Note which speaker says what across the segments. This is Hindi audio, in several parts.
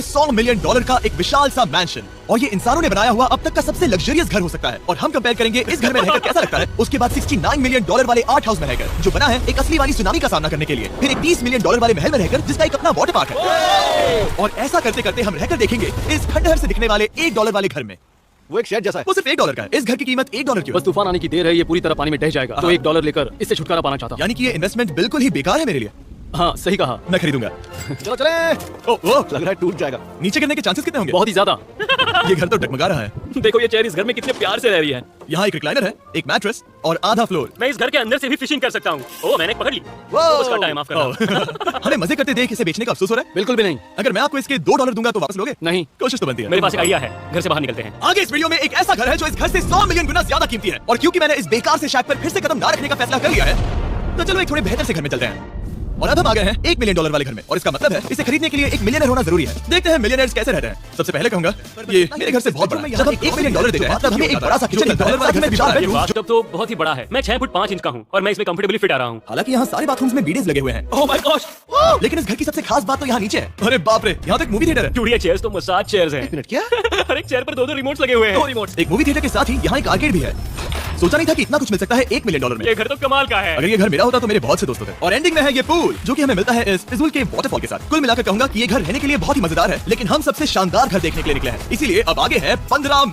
Speaker 1: 100 मिलियन डॉलर का एक विशाल सा मैंशन, और ये इंसानों ने बनाया हुआ अब तक का सबसे लग्जरियस घर हो सकता है। और हम कंपेयर करेंगे इस घर में रहकर कैसा लगता है उसके बाद 69 मिलियन डॉलर वाले आर्ट हाउस में रहकर, जो बना है एक असली वाली सुनामी का सामना करने के लिए, फिर एक 30 मिलियन डॉलर वाले महल में रहकर जिसका एक अपना वाटर पार्क है। और ऐसा करते करते हम रहकर देखेंगे इस खंडहर से दिखने वाले $1 वाले घर में।
Speaker 2: वो एक शेड जैसा है।
Speaker 1: वो सिर्फ $1 का है। इस घर की कीमत $1 क्यों?
Speaker 3: बस तूफान आने की देर है, ये पूरी तरह पानी में ढह जाएगा, तो $1 लेकर इससे छुटकारा पाना चाहता हूँ।
Speaker 1: यानी कि ये इन्वेस्टमेंट बिल्कुल ही बेकार है मेरे लिए।
Speaker 3: हाँ सही कहा,
Speaker 1: मैं खरीदूंगा।
Speaker 2: चलो चले।
Speaker 1: ओह,
Speaker 2: लग रहा है टूट जाएगा।
Speaker 1: नीचे गिरने के चांसेस कितने होंगे?
Speaker 3: बहुत ही ज्यादा।
Speaker 1: ये घर तो डगमगा रहा है।
Speaker 3: देखो ये चेयर इस घर में कितने प्यार से रह रही है।
Speaker 1: यहाँ एक रिक्लाइनर है, एक मैट्रेस और आधा फ्लोर।
Speaker 3: मैं इस घर के अंदर से भी फिशिंग कर सकता हूँ। ओह मैंने पकड़ ली। उसका टाइम ऑफ कर।
Speaker 1: हमें मजे करते देख इसे बेचने का अफसोस हो रहा है?
Speaker 3: बिल्कुल भी नहीं।
Speaker 1: अगर मैं आपको इसके $2 दूंगा तो वापस लोगे?
Speaker 3: नहीं,
Speaker 1: कोशिश तो बनती है।
Speaker 3: मेरे पास एक आइडिया है, घर से बाहर निकलते हैं।
Speaker 1: आगे इस वीडियो में एक ऐसा घर है जो इस घर से 100 मिलियन गुना ज्यादा कीमती है, और क्योंकि मैंने इस बेकार से शैक पर फिर से कदम ना रखने का फैसला कर लिया है, तो चलो एक थोड़े बेहतर से घर में चलते हैं। और अब हम आ गए हैं $1 मिलियन वाले घर में, और इसका मतलब है इसे खरीदने के लिए एक मिलियनर होना जरूरी है। देखते हैं मिलियनर्स कैसे रहते हैं। सबसे पहले कहूंगा ये मेरे घर से बहुत बड़ा है। जब हम $1 मिलियन देते हैं तब हमें एक बड़ा सा किचन मिलता है।
Speaker 3: बाथटब तो बहुत ही बड़ा है। मैं 6 फुट 5 इंच का हूँ और मैं इसमें कंफर्टेबली फिट आ रहा हूँ।
Speaker 1: हालांकि यहाँ सारे बाथरूम्स में बीडीज लगे हुए हैं।
Speaker 3: Oh my gosh!
Speaker 1: लेकिन इस घर की सबसे खास बात तो यहाँ नीचे है। अरे बाप रे, यहाँ तो एक मूवी थिएटर है।
Speaker 3: ये चेयर्स तो मसाज चेयर्स हैं।
Speaker 2: मिनट क्या?
Speaker 3: हर एक चेयर पर 2-2 रिमोट्स लगे हुए हैं। 2 रिमोट्स।
Speaker 1: एक मूवी थिएटर के साथ ही यहाँ एक आर्केड भी है। सोचा नहीं था कि इतना कुछ मिल सकता है $1 मिलियन में।
Speaker 3: ये घर तो कमाल का है।
Speaker 1: अगर ये घर मेरा होता तो मेरे बहुत से दोस्त होते। और एंडिंग में है ये पूल, जो कि हमें मिलता है इस फिजूल के वाटरफॉल के साथ। कुल मिलाकर कहूंगा कि ये घर रहने के लिए बहुत ही मजेदार है, लेकिन हम सबसे शानदार घर देखने के लिए निकले हैं। इसीलिए अब आगे है 15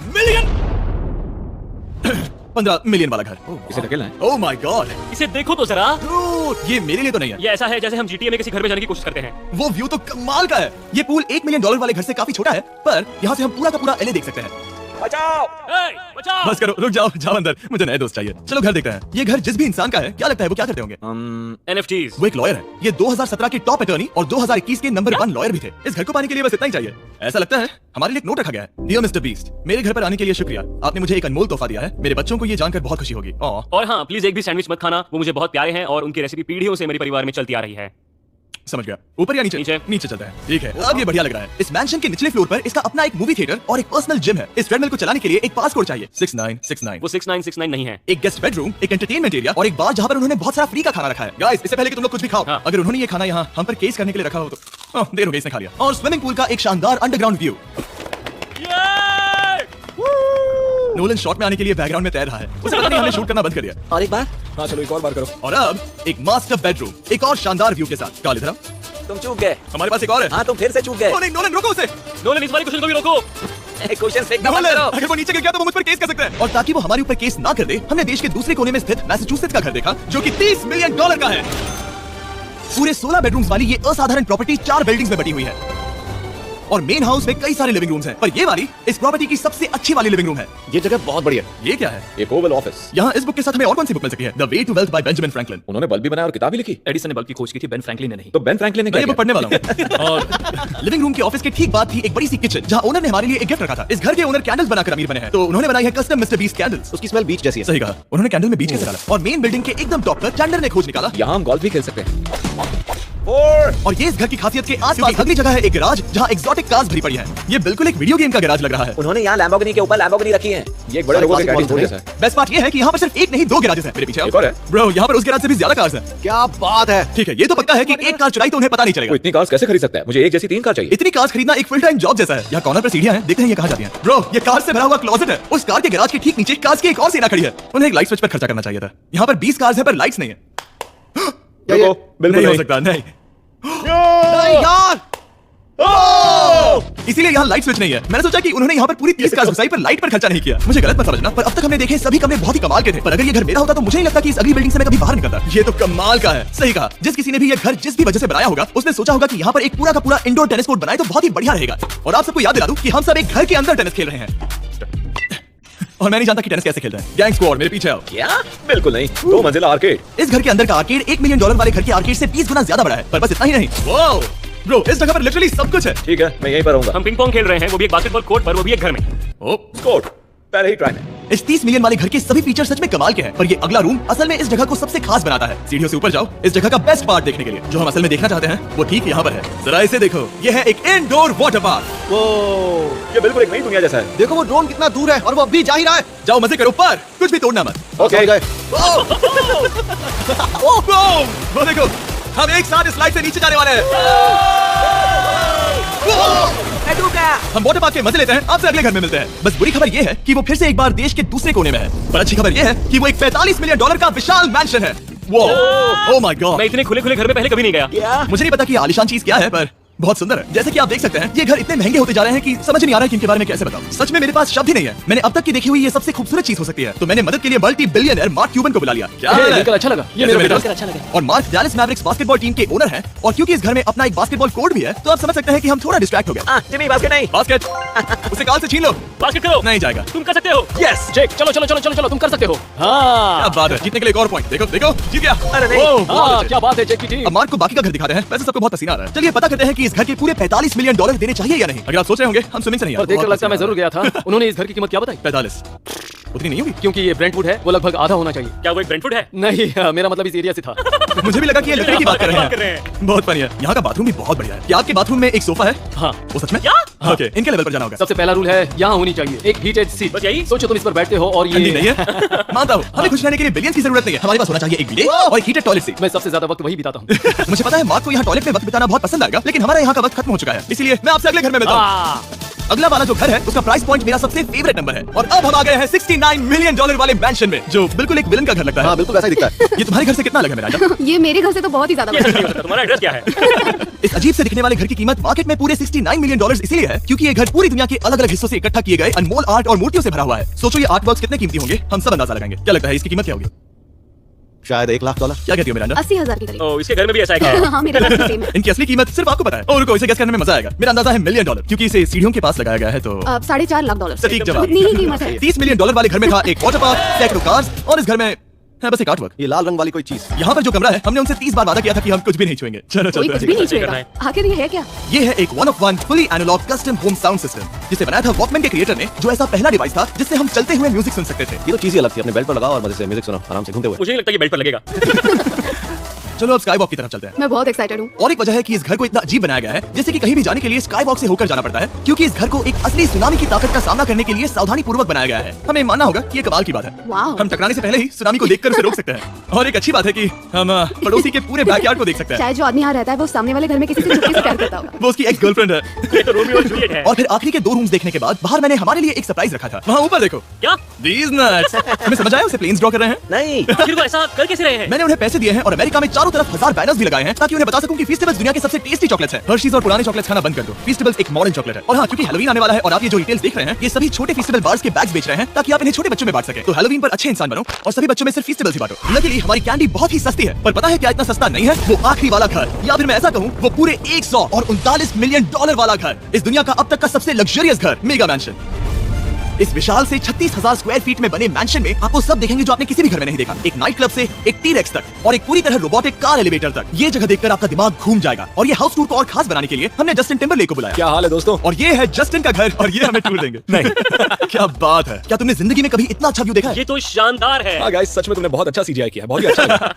Speaker 1: मिलियन वाला घर।
Speaker 2: इसे ढकेलना है।
Speaker 1: ओह माय गॉड,
Speaker 3: इसे देखो तो जरा।
Speaker 1: ये मेरे लिए तो नहीं है।
Speaker 3: ये ऐसा है जैसे हम GTA में किसी घर में जाने की कोशिश करते हैं।
Speaker 1: वो व्यू तो कमाल का है। ये पूल $1 मिलियन वाले घर से काफी छोटा है, पर यहाँ से हम पूरा का पूरा LA देख सकते हैं।
Speaker 2: बचाओ!
Speaker 3: बचाओ!
Speaker 1: बस करो, रुक जाओ, जाओ अंदर, मुझे नए दोस्त चाहिए। चलो घर देखते हैं। ये घर जिस भी इंसान का है, क्या लगता है वो क्या करते होंगे?
Speaker 3: NFTs।
Speaker 1: वो एक लॉयर है। ये 2017 के टॉप अटॉर्नी और 2021 के नंबर 1 लॉयर भी थे। इस घर को पाने के लिए बस इतना ही चाहिए। ऐसा लगता है हमारे लिए एक नोट रखा गया है। डियर मिस्टर बीस्ट, मेरे घर पर आने के लिए शुक्रिया। आपने मुझे एक अनमोल तोहफा दिया है। मेरे बच्चों को ये जानकर बहुत खुशी होगी।
Speaker 3: और हाँ, प्लीज एक भी सैंडविच मत खाना, वो मुझे बहुत प्यारे हैं और उनकी रेसिपी पीढ़ियों से मेरे परिवार में चलती आ रही है।
Speaker 1: समझ गया। ऊपर या नीचे? नीचे चलता है। ठीक है, अब ये बढ़िया लग रहा है। इस मैंशन के निचले फ्लोर पर इसका अपना एक मूवी थिएटर और एक पर्सनल जिम है। इस ट्रेडमिल को चलाने के लिए एक पास कोड चाहिए। 6969।
Speaker 3: वो 6969 नहीं है।
Speaker 1: एक गेस्ट बेडरूम, एक एंटरटेनमेंट एरिया और एक बार जहाँ पर उन्होंने बहुत सारा फ्री का खाना रखा है। गाइस, इससे पहले कि तुम लोग कुछ भी खाओ, अगर उन्होंने ये खाना यहाँ हम पर केस करने के लिए रखा हो तो देर हो गई, इसने खा लिया। और स्विमिंग पूल का एक शानदार अंडरग्राउंड व्यू। नोलन शॉट में आने के लिए बैकग्राउंड में तैर रहा है। उसे पता नहीं हमने शूट करना बंद कर दिया।
Speaker 2: और एक बार? हाँ चलो एक और बार करो।
Speaker 1: और अब एक मास्टर बेडरूम, एक और शानदार व्यू के साथ। काल इधर आओ।
Speaker 2: तुम चूक गए।
Speaker 1: हमारे पास एक और है।
Speaker 2: हाँ तुम फिर से चूक गए।
Speaker 1: नहीं, नोलन रोको उसे।
Speaker 3: नोलन इस वाली क्वेश्चन को भी रोको।
Speaker 2: क्वेश्चन फेंकना बंद
Speaker 1: नोलन,
Speaker 2: करो।
Speaker 1: अगर वो नीचे गिर गया तो वो मुझ पर केस कर सकते हैं। और ताकि वो हमारे ऊपर केस ना कर दे, हमने देश के दूसरे कोने में स्थित मैसाचुसेट्स का घर देखा, जो कि $30 मिलियन का है। पूरे 16 बेडरूम्स वाली ये असाधारण प्रॉपर्टी 4 बिल्डिंग्स में बटी हुई है और मेन हाउस में कई सारे लिविंग रूम्स हैं, पर ये वाली इस प्रॉपर्टी की सबसे अच्छी वाली लिविंग रूम है।
Speaker 2: ये जगह बहुत बढ़िया।
Speaker 1: ये क्या है?
Speaker 2: एक ओवल ऑफिस।
Speaker 1: यहाँ इस बुक के साथ हमें और कौन सी बुक मिल सकती है? The way to wealth by Benjamin Franklin.
Speaker 2: उन्होंने बल्ब भी बनाया और किताब भी लिखी।
Speaker 3: एडिसन ने बल्ब की खोज की थी, बेन फ्रैंकलिन ने नहीं।
Speaker 2: तो बेन फ्रैंकलिन ने
Speaker 1: मैं
Speaker 2: क्या
Speaker 1: ये बुक पढ़ने वाला हूँ। और लिविंग रूम के ऑफिस के ठीक बाद थी एक बड़ी सी किचन, जहाँ ओनर ने हमारे लिए एक गिफ्ट रखा था। इस घर के ओनर कैंडल्स बनाकर अमीर बने हैं, तो उन्होंने बनाई है कस्टम मिस्टर बीस्ट कैंडल्स।
Speaker 2: उसकी स्मेल बीच जैसी है।
Speaker 1: सही कहा, उन्होंने कैंडल में बीच कैसे डाला। और मेन बिल्डिंग के एकदम टॉप पर टेंडर ने खोज निकाला।
Speaker 2: यहाँ हम गोल्फ भी खेल सकते हैं।
Speaker 1: और ये इस घर की खासियत के आसपास अगली जगह है एक गैराज, जहाँ एक्सोटिक कार्स भरी पड़ी है। ये बिल्कुल एक वीडियो गेम का गैराज लग रहा है।
Speaker 2: उन्होंने यहाँ लैम्बोर्गिनी के ऊपर लैम्बोर्गिनी रखी है। ये एक बड़े लोगों के गैराज जैसा है।
Speaker 1: बेस्ट पार्ट ये है कि यहाँ पर सिर्फ एक नहीं 2 गैराजेस हैं। मेरे पीछे
Speaker 2: एक और है।
Speaker 1: ब्रो, यहाँ पर उस गैराज से भी ज्यादा कार्स हैं।
Speaker 2: क्या बात है।
Speaker 1: ठीक है, ये तो पक्का है कि एक कार चुराई तो उन्हें पता नहीं चलेगा।
Speaker 2: इतनी कार्स कैसे खरीद सकता है? मुझे एक जैसी 3 कार चाहिए।
Speaker 1: इतनी कार्स खरीदना एक फुल टाइम जॉब जैसा है। यहाँ कॉर्नर पर सीढ़ियां हैं, देखते हैं ये कहाँ जाती हैं। ब्रो, ये कार से भरा हुआ क्लोजेट है। उस कार के गैराज के ठीक नीचे कार्स की एक और सेना खड़ी है। उन्हें एक लाइट स्विच पर खर्चा करना चाहिए था। यहाँ पर 20 कार्स हैं पर लाइट्स नहीं है।
Speaker 2: बिल्कुल
Speaker 1: नहीं हो सकता, नहीं
Speaker 2: यार।
Speaker 1: इसीलिए यहाँ लाइट स्विच नहीं है। मैंने सोचा कि उन्होंने यहाँ पर पूरी 30 कार्स घुसाई पर लाइट पर खर्चा नहीं किया। मुझे गलत मत समझना, पर अब तक हमने देखे सभी कमरे बहुत ही कमाल के थे। पर अगर ये घर मेरा होता तो मुझे नहीं लगता कि इस अगली बिल्डिंग से मैं कभी बाहर निकलता। ये तो कमाल का है। सही कहा, जिस किसी ने भी ये घर जिस भी वजह से बनाया होगा, उसने सोचा होगा कि यहाँ पर एक पूरा का पूरा इंडोर टेनिस कोर्ट बनाए तो बहुत ही बढ़िया रहेगा। और आप सबको याद दिला दूं कि हम सब एक घर के अंदर टेनिस खेल रहे हैं। और मैं नहीं जानता कि टेनिस कैसे खेलते हैं। गैंग स्क्वाड, मेरे पीछे आओ।
Speaker 2: क्या? बिल्कुल नहीं। 2 मंजिला आर्केड।
Speaker 1: इस घर के अंदर का आर्केड $1 मिलियन वाले घर के आर्केड से 20 गुना ज्यादा बड़ा है। पर बस इतना ही नहीं, वाओ ब्रो, इस जगह पर लिटरली सब कुछ है।
Speaker 2: ठीक है, मैं यहीं पर रहूंगा।
Speaker 3: हम पिंग पोंग खेल रहे हैं, वो भी एक बास्केटबॉल कोर्ट पर, वो भी एक घर में।
Speaker 2: स्कोर पहले ही ट्राई में।
Speaker 1: इस 30 मिलियन वाले घर के सभी फीचर सच में कमाल के हैं, पर ये अगला रूम असल में इस जगह को सबसे खास बनाता है। सीढ़ियों से ऊपर जाओ इस जगह का बेस्ट पार्ट देखने के लिए। जो हम असल में देखना चाहते हैं वो ठीक यहाँ पर है। जरा इसे देखो, ये है एक इंडोर वाटर पार्क।
Speaker 2: ये बिल्कुल एक नई दुनिया जैसा है। देखो वो ड्रोन कितना दूर है और वो अब भी जा ही रहा है।
Speaker 1: जाओ मजे करो, पर कुछ भी तोड़ना मत।
Speaker 2: ओके गए।
Speaker 1: वो देखो, हम एक साथ इस स्लाइड से नीचे जाने वाले हैं। हम वाटर पार्क के मजे लेते हैं, आपसे अगले घर में मिलते हैं। बस बुरी खबर ये है कि वो फिर से एक बार देश के दूसरे कोने में है, पर अच्छी खबर ये है कि वो एक $45 मिलियन का विशाल मैंशन है। ओह माय गॉड,
Speaker 3: मैं इतने खुले खुले घर में पहले कभी नहीं गया।
Speaker 1: मुझे नहीं पता कि आलीशान चीज क्या है, पर बहुत सुंदर है। जैसे कि आप देख सकते हैं, ये घर इतने महंगे होते जा रहे हैं कि समझ नहीं आ रहा है कि इनके बारे में कैसे बताऊं। सच में मेरे पास शब्द ही नहीं है। मैंने अब तक की देखी हुई ये सबसे खूबसूरत चीज हो सकती है, तो मैंने मदद के लिए मल्टी बिलियनर मार्क क्यूबन को बुला लिया। क्या हाल है?
Speaker 2: अच्छा लगा, ये
Speaker 1: मेरे
Speaker 2: मेरा
Speaker 1: दोस्त अच्छा लगा। और mark Dallas Mavericks basketball team के ओनर हैं, और क्योंकि इस घर में अपना एक बास्केटबॉल कोर्ट भी है, तो आप समझ सकते हैं कि हम थोड़ा डिस्ट्रैक्ट हो गए।
Speaker 2: जिमी बास्केट नहीं।
Speaker 1: बास्केट उसे काल से छीन लो।
Speaker 3: बास्केट करो।
Speaker 1: नहीं जाएगा।
Speaker 3: तुम कर सकते हो।
Speaker 2: यस जेक, चलो चलो चलो चलो चलो, तुम कर सकते हो। हाँ
Speaker 1: क्या बात है, जीतने के लिए एक और पॉइंट। देखो देखो, जीत गया।
Speaker 2: अरे नहीं,
Speaker 1: ओह, बहुत
Speaker 2: हाँ
Speaker 1: अच्छे।
Speaker 2: क्या बात है जेक की टीम।
Speaker 1: अब मार्क को बाकी का घर दिखाते हैं। वैसे सबको बहुत पसीना आ रहा है। चलिए पता करते हैं कि इस घर के पूरे $45 मिलियन देने चाहिए या नहीं। अगर आप सोच रहे होंगे हम स्विमिंग से नहीं
Speaker 2: और
Speaker 1: आते,
Speaker 2: देखकर
Speaker 1: बहुत
Speaker 2: लगता है मैं
Speaker 1: पसीना
Speaker 2: जरूर गया था। उन्होंने इस घर की कीमत क्या बताई?
Speaker 1: 45 उतनी नहीं होगी।
Speaker 2: क्योंकि ये ब्रेंटवुड है, वो लगभग आधा होना चाहिए।
Speaker 3: क्या वो एक ब्रेंटफुड है?
Speaker 2: नहीं, मेरा मतलब इस एरिया से था।
Speaker 1: मुझे भी लगा कि ये लकड़ी की बात कर
Speaker 3: बात कर
Speaker 1: रहे
Speaker 3: रहे
Speaker 1: हैं। बहुत फनी है। यहाँ का बाथरूम भी बहुत बढ़िया है। क्या आपके बाथरूम में एक सोफा है?
Speaker 2: हाँ,
Speaker 1: वो सच में?
Speaker 3: क्या?
Speaker 1: ओके, इनके लेवल पर जाना होगा।
Speaker 2: सबसे पहला रूल है यहाँ होनी चाहिए एक हीटेड सीट।
Speaker 3: बस यही?
Speaker 2: सोचो तुम इस पर बैठते हो और
Speaker 1: ठंडी नहीं
Speaker 2: ये
Speaker 1: है। मानता हूँ, हमें खुश रहने के लिए बिलियंस की जरूरत नहीं है। हमारे पास होना चाहिए एक बिdet और एक हीटेड टॉयलेट सीट।
Speaker 2: मैं सबसे ज्यादा वक्त वही बिताता हूँ।
Speaker 1: मुझे पता है मार्क को यहाँ टॉयलेट में वक्त बिताना बहुत पसंद आएगा, लेकिन हमारा यहाँ का वक्त खत्म हो चुका है, इसलिए मैं आपसे अगले घर में मिलता हूँ। अगला वाला जो घर है उसका प्राइस पॉइंट मेरा सबसे फेवरेट नंबर है, और अब हम आ गए हैं $69 मिलियन वाले मैंशन में, जो बिल्कुल एक विलन का घर लगता है।
Speaker 2: हाँ बिल्कुल ऐसा ही दिखता है।
Speaker 1: ये तुम्हारे घर से कितना अलग है मेरा?
Speaker 4: ये मेरे घर से तो बहुत ही ज्यादा
Speaker 3: ये
Speaker 4: बड़ा
Speaker 3: सच नहीं हो सकता। तुम्हारा एड्रेस क्या है?
Speaker 1: इस अजीब से दिखने वाले घर की कीमत मार्केट में पूरे $69 मिलियन इसीलिए है क्योंकि ये घर पूरी दुनिया के अलग अलग हिस्सों से इकट्ठा किए गए अनमोल आर्ट और मूर्तियों से भरा हुआ है। सोचो ये आर्ट वर्क्स कितने कीमती होंगे, हम सब अंदाजा लगाएंगे। क्या लगता है इसकी कीमत क्या होगी?
Speaker 2: शायद $1 लाख।
Speaker 1: क्या कहती हो मिरांडा?
Speaker 4: 80,000 के करीब।
Speaker 3: ओ, इसके घर में भी ऐसा है क्या?
Speaker 4: हाँ मेरे घर से सेम है।
Speaker 1: इनकी असली कीमत सिर्फ आपको पता है, और रुको, इसे गेस करने में मजा आएगा। मेरा अंदाजा है $1 मिलियन, क्योंकि इसे सीढ़ियों के पास लगाया गया है, तो
Speaker 4: $4.5 लाख।
Speaker 1: सटीक जवाब।
Speaker 4: इतनी ही कीमत है।
Speaker 1: $30 मिलियन वाले घर में था एक वाटर पार्क, सैकड़ों कार्स, और इस घर में है बस एक आर्ट वर्क।
Speaker 2: ये लाल रंग वाली कोई चीज।
Speaker 1: यहाँ पर जो कमरा है, हमने उनसे 30 बार वादा किया था कि हम कुछ भी नहीं छुएंगे। चलो
Speaker 4: कोई कुछ
Speaker 1: चलो।
Speaker 4: भी नहीं
Speaker 3: करना
Speaker 4: छुएगा।
Speaker 3: है।
Speaker 4: आखिर ये है क्या?
Speaker 1: ये है एक one of one fully analog custom home sound system, जिसे बनाया था वॉकमैन के क्रिएटर ने, जो ऐसा पहला डिवाइस था जिससे हम चलते हुए म्यूजिक सुन सकते थे।
Speaker 2: ये तो चीज ही अलग थी, अपने बेल्ट पर लगाओ और मजे से म्यूजिक सुनो आराम से घूमते हुए।
Speaker 3: मुझे नहीं लगता ये बेल्ट पर लगेगा।
Speaker 1: चलो अब स्काई वॉक की तरफ चलते हैं।
Speaker 4: मैं बहुत एक्साइटेड हूँ।
Speaker 1: और एक वजह है कि इस घर को इतना अजीब बनाया गया है, जैसे कि कहीं भी जाने के लिए स्काई वॉक से होकर जाना पड़ता है, क्योंकि इस घर को एक असली सुनामी की ताकत का सामना करने के लिए सावधानी पूर्वक बनाया गया है। हमें मानना होगा कि ये कमाल की बात है।
Speaker 4: वाह।
Speaker 1: हम टकराने से पहले ही सुनामी को देखकर उसे रोक सकते हैं। और एक अच्छी बात है कि हम पड़ोसी के पूरे बैकयार्ड को देख सकते हैं।
Speaker 4: शायद जो आदमी यहाँ रहता है वो सामने वाले घर में किसी से चुपके से प्यार करता होगा।
Speaker 1: वो उसकी एक्स गर्लफ्रेंड है।
Speaker 3: ये तो रोमियो और जूलियट है।
Speaker 1: और फिर आखिरी के 2 रूम्स देखने के बाद बाहर मैंने हमारे लिए एक सरप्राइज रखा था। वहाँ ऊपर देखो।
Speaker 3: क्या?
Speaker 1: These nuts। हमें समझ आया उसे प्लेन्स ड्रॉ कर रहे हैं।
Speaker 2: नहीं
Speaker 3: फिर वो ऐसा कर कैसे रहे हैं?
Speaker 1: मैंने उन्हें पैसे दिए हैं और अमेरिका में चारों तरफ 1000 बैनर्स भी लगाए हैं, ताकि उन्हें बता सकूं कि फीस्टेबल्स दुनिया के सबसे टेस्टी चॉकलेट्स हैं। हर्शीज और पुराने चॉकलेट्स खाना बंद कर दो। फीस्टेबल्स एक मॉडर्न चॉकलेट है। और हाँ, क्योंकि हैलोवीन आने वाला है और आप ये जो डिटेल्स देख रहे हैं, ये सभी छोटे फीस्टेबल बार्स के बैग्स बेच रहे हैं, ताकि आप इन्हें छोटे बच्चों में बांट सकें। तो हैलोवीन पर अच्छे इंसान बनो और सभी बच्चों में सिर्फ फीस्टेबल्स ही बांटो। लकीली हमारी कैंडी बहुत ही सस्ती है, पर पता है क्या इतना सस्ता नहीं है? वो आखिरी वाला घर, या फिर मैं ऐसा कहूँ वो पूरे $139 मिलियन वाला घर, इस दुनिया का अब तक का सबसे लग्जरियस घर, मेगा मैंशन। इस विशाल से 36,000 स्क्वायर फीट में बने मैंशन में आपको सब देखेंगे जो आपने किसी भी घर में नहीं देखा। एक नाइट क्लब से एक टी-रेक्स तक और एक पूरी तरह रोबोटिक कार एलिवेटर तक। ये जगह देखकर आपका दिमाग घूम जाएगा। और ये हाउस टूर को और खास बनाने के लिए हमने जस्टिन टिम्बरलेक को बुलाया।
Speaker 2: क्या हाल है दोस्तों?
Speaker 1: और ये है जस्टिन का घर और ये हमें टूर देंगे। नहीं क्या बात है, क्या तुमने जिंदगी में कभी इतना अच्छा व्यू देखा है?
Speaker 3: ये तो शानदार है।
Speaker 2: हाँ गाइस, सच में तुमने बहुत अच्छा CGI किया, बहुत ही अच्छा लगा।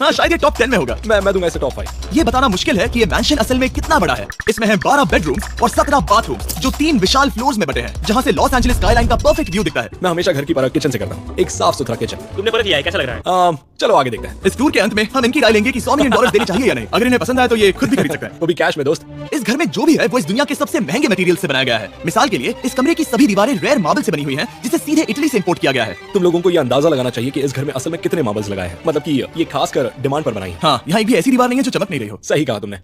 Speaker 1: हाँ शायद ये टॉप 10 में होगा।
Speaker 2: मैं दूंगा इसे टॉप 5।
Speaker 1: ये बताना मुश्किल है कि ये मैंशन असल में कितना बड़ा है। इसमें है 12 बेडरूम और 17 बाथरूम, जो 3 विशाल फ्लोर्स में बटे हैं, जहाँ से लॉस एंजलिस स्काईलाइन का परफेक्ट व्यू दिखता है।
Speaker 2: मैं हमेशा घर की परख किचन से करता हूँ, एक साफ सुथरा किचन।
Speaker 3: तुमने परख लिया है, कैसा लग रहा है?
Speaker 2: चलो आगे देखते हैं।
Speaker 1: इस टूर के अंत में हम इनकी राय लेंगे कि $100 मिलियन देने चाहिए या नहीं। अगर इन्हें पसंद आए तो ये खुद भी खरीद सकते हैं।
Speaker 2: वो भी कैश में दोस्त।
Speaker 1: इस घर में जो भी है वो इस दुनिया के सबसे महंगे मटेरियल से बनाया गया है। मिसाल के लिए इस कमरे की सभी दीवारें रेयर मार्बल से बनी हुई हैं, जिसे सीधे इटली से इंपोर्ट किया गया है।
Speaker 2: तुम लोगों को ये अंदाजा लगाना चाहिए कि इस घर में असल में कितने मार्बल्स लगाए हैं, मतलब कि ये खासकर डिमांड पर बनाई है।
Speaker 1: हाँ, यहाँ एक भी ऐसी दीवार नहीं है जो चमक नहीं रही हो।
Speaker 2: सही कहा तुमने।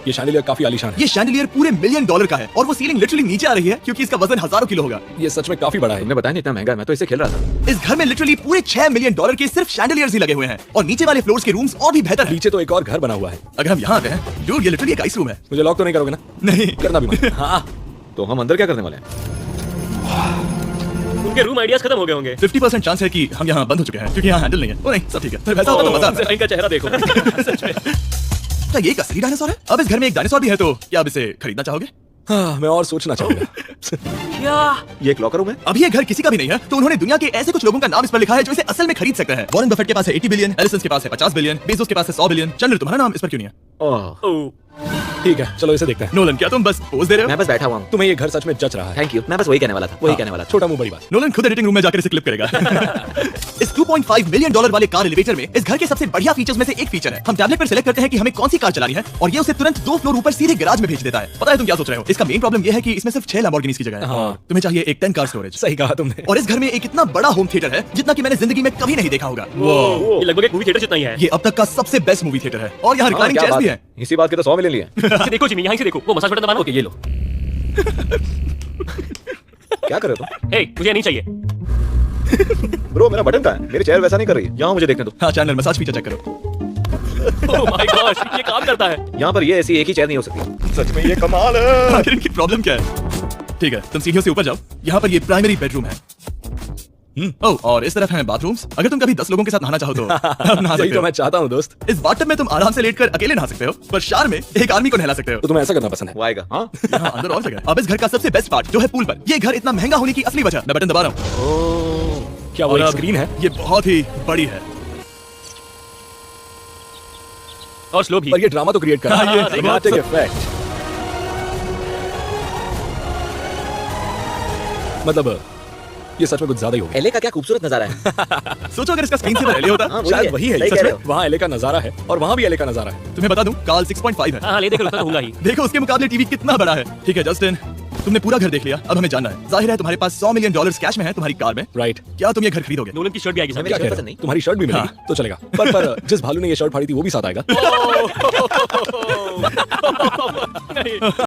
Speaker 2: ये शैंडिलियर काफी आलीशान है।
Speaker 1: ये शैंडिलियर पूरे $1 मिलियन का है और वो सीलिंग लिटरली नीचे आ रही है क्योंकि इसका वजन हजारों किलो होगा।
Speaker 2: ये सच में काफी बड़ा है। तुमने बताया नहीं इतना महंगा है, मैं तो इसे खेल रहा था।
Speaker 1: इस घर में लिटरली पूरे $6 मिलियन के सिर्फ शैंडिलियर्स ही लगे हुए हैं और नीचे वाले फ्लोर्स के रूम्स और भी बेहतर हैं।
Speaker 2: नीचे तो एक और घर बना हुआ है।
Speaker 1: अगर हम यहाँ आते हैं, डूड, ये लिटरली एक आइस रूम है।
Speaker 2: मुझे लॉक तो नहीं करोगे ना?
Speaker 1: नहीं
Speaker 2: करना भी मत। हाँ, तो हम अंदर क्या करने वाले हैं?
Speaker 3: उनके रूम आइडियाज खत्म हो गए होंगे।
Speaker 1: 50% चांस है कि हम यहाँ बंद हो चुके हैं क्योंकि यहाँ हैंडल नहीं है। ओ नहीं, सब ठीक है। तो वैसा होता तो मजा आता।
Speaker 3: इनका चेहरा देखो। सच में।
Speaker 1: क्या ये एक असली डायनासोर है? अब इस घर में एक डायनासोर भी है, तो क्या आप इसे खरीदना चाहोगे?
Speaker 2: हाँ, मैं और सोचना चाहूंगा। ये एक लॉकर रूम है।
Speaker 1: अब ये घर किसी का भी नहीं है, तो उन्होंने दुनिया के ऐसे कुछ लोगों का नाम इस पर लिखा है जो इसे असल में खरीद सकते हैं। वॉरेन बफेट के पास है 80 बिलियन, एलिसन के पास है 50 बिलियन, बेजोस के पास है 100 बिलियन। चंद्र, तुम्हारा नाम इस पर क्यों नहीं है?
Speaker 3: ओह,
Speaker 2: ठीक है, चलो इसे देखते हैं।
Speaker 1: नोलन, क्या तुम बस पोज दे रहे हो?
Speaker 5: मैं बस बैठा हुआ हूँ।
Speaker 2: तुम्हें ये घर सच में जच रहा है।
Speaker 5: थैंक यू, मैं बस वही कहने वाला था, वही कहने वाला था।
Speaker 2: छोटा मुंह बड़ी बात।
Speaker 1: नोलन खुद एडिटिंग रूम में जाकर इसे क्लिप करेगा। इस 2.5 मिलियन डॉलर वाले कार एलिवेटर में इस घर के सबसे बढ़िया फीचर्स में से एक फीचर है। हम टैबलेट पर सिलेक्ट करते हैं कि हमें कौन सी कार चलानी है और ये उसे तुरंत 2 फ्लोर ऊपर सीधे गैराज में भेज देता है। पता है तुम क्या सोच रहे हो? इसका मेन प्रॉब्लम ये है कि इसमें सिर्फ 6 लैम्बोर्गिनीज की जगह है।
Speaker 2: हाँ।
Speaker 1: तुम्हें चाहिए एक 10 कार स्टोरेज।
Speaker 2: सही कहा तुमने।
Speaker 1: और इस घर में एक इतना बड़ा होम थिएटर है जितना कि मैंने जिंदगी में कभी नहीं देखा होगा।
Speaker 3: ये लगभग एक मूवी थिएटर जितना ही है।
Speaker 1: ये अब तक का सबसे बेस्ट मूवी थिएटर है और यहाँ रिक्लाइनिंग चेयर्स भी हैं।
Speaker 5: इसी बात के तो 100 मिलियन लिए।
Speaker 3: इसे देखो जिमी, यहाँ से देखो, वो मसाज बटन दबाना।
Speaker 5: ओके, ये लो। क्या कर रहे हो तुम?
Speaker 3: हे, मुझे नहीं चाहिए।
Speaker 5: ब्रो, मेरा बटन कहाँ है? मेरी चेयर वैसा नहीं कर रही है। यहाँ मुझे देखने दो।
Speaker 1: हाँ, चैनल मसाज फीचर चेक करो।
Speaker 3: ओह माय गॉश, ये काम करता है।
Speaker 5: यहाँ पर ये ऐसी एक ही चेयर नहीं हो सकती। सच में ये कमाल है।
Speaker 1: आखिर इनकी प्रॉब्लम क्या है? ठीक है, तुम सीढ़ियों से ऊपर जाओ। यहाँ पर ये प्राइमरी बेडरूम है। ओह, और इस तरफ हैं बाथरूम्स। अगर तुम कभी 10 लोगों के साथ नहाना चाहो तो अब नहा
Speaker 2: यही
Speaker 1: सकते
Speaker 2: तो
Speaker 1: हो।
Speaker 2: मैं चाहता हूँ दोस्त।
Speaker 1: इस बाथटब में तुम आराम से लेटकर अकेले नहा सकते हो, पर शार में एक आर्मी को नहला सकते हो।
Speaker 2: तो तुम्हें ऐसा करना पसंद है?
Speaker 5: वो आएगा। हाँ,
Speaker 1: यहाँ अंदर और जगह है। अब इस घर का सबसे बेस्ट पार्ट जो है पूल पर। ये घर इतना महंगा होने की असली वजह, मैं बटन दबा रहा हूँ।
Speaker 2: क्या वो
Speaker 1: और
Speaker 2: एक
Speaker 1: अब
Speaker 2: स्क्रीन है?
Speaker 1: ये बहुत ही बड़ी है।
Speaker 3: और स्लो भी।
Speaker 2: पर ये ड्रामा तो क्रिएट कर रहा
Speaker 3: हाँ,
Speaker 2: है।
Speaker 3: ये
Speaker 2: ड्रामेटिक इफेक्ट। मतलब ये सच में कुछ ज्यादा ही हो गया।
Speaker 5: एले का क्या खूबसूरत नजारा है।
Speaker 1: सोचो अगर इसका स्क्रीन सेवर एले होता।
Speaker 5: हाँ,
Speaker 2: शायद वही है।
Speaker 5: सही
Speaker 2: सच
Speaker 5: कह
Speaker 2: में
Speaker 5: रहे हो।
Speaker 2: वहाँ एले का नजारा है और वहाँ भी एले का नजारा है।
Speaker 1: तुम्हें बता दूं, काल 6.5 है।
Speaker 3: हाँ, ले देकर लगता तो होगा ही।
Speaker 1: देखो उसके मुकाबले टीवी कितना बड़ा है। ठीक है जस्टिन, तुमने पूरा घर देख लिया, अब हमें जानना है। जाहिर है तुम्हारे पास 100 मिलियन डॉलर्स कैश में है तुम्हारी कार में।
Speaker 2: राइट।
Speaker 1: क्या तुम ये घर खरीदोगे?
Speaker 3: नोलन की शर्ट भी आएगी सामने।
Speaker 5: मेरी
Speaker 2: क्या
Speaker 5: शर्ट
Speaker 2: कह
Speaker 5: पसंद
Speaker 2: रहे
Speaker 5: नहीं।
Speaker 2: हो? तुम्हारी शर्ट भी मिलेगी
Speaker 1: हाँ।
Speaker 2: तो चलेगा। पर जिस भालू ने ये शर्ट फाड़ी थी वो भी साथ आएगा।